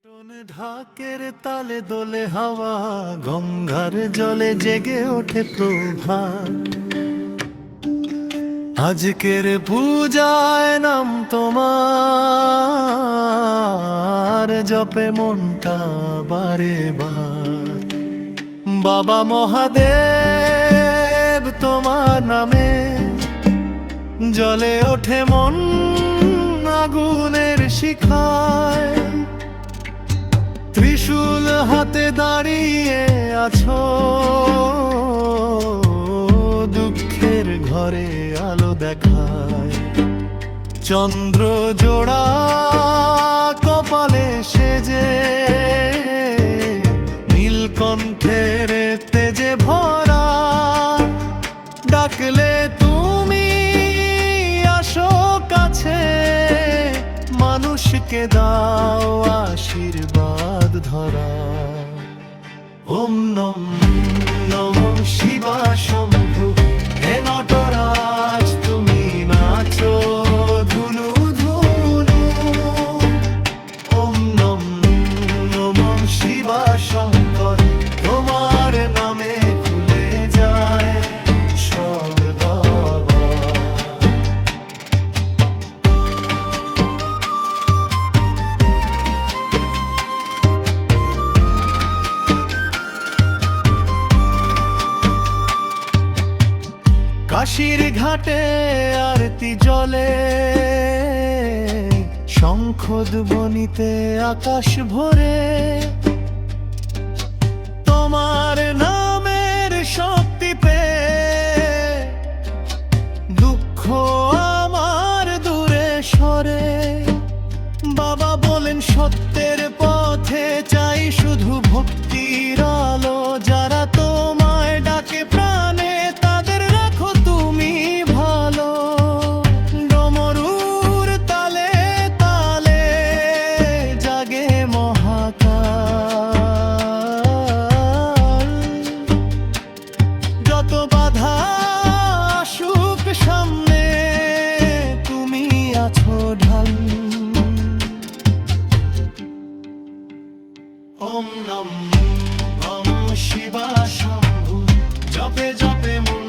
ঢাকের তালে দোলে হাওয়া, গঙ্গার জলে জেগে ওঠে প্রভাত। আজকের পূজায় নাম তোমার, জপে মনটা বারে বার। বাবা মহাদেব তোমার নামে জলে ওঠে মন আগুনের শিখায়। ত্রিশূল হাতে দাঁড়িয়ে আছো, দুঃখের ঘরে আলো দেখায়। চন্দ্র জোড়া কপালে সেজে, নীলকণ্ঠের তেজে ভরা। ডাকলে তুমি আসো কাছে, মানুষকে দাও আশীর্বাদ ধরা। ওম নম নমঃ শিবায় শম্ভু, হে নটরাজ তুমি নাচো ধুনু ধুনু। ওম নম নমঃ শিবায় শঙ্কর, তোমার নামে খুলে যায় সব দ্বার। কাশীর ঘাটে আরতি জলে, শঙ্খধ্বনিতে আকাশ ভরে। তোমার নামের শক্তি পেয়ে দুঃখ আমার দূরে সরে। বাবা বলেন সত্যের পথে চাই শুধু ভক্তির আলো। যারা তোমায় ডাকে প্রাণে, তাদের রাখো তুমি ভালো। ডমরুর তালে তালে জাগে মহাকাল। যত বাধা আসুক সামনে, তুমি আছো ঢাল। ওম নম নমঃ শিবায় শম্ভু, জপে জপে মন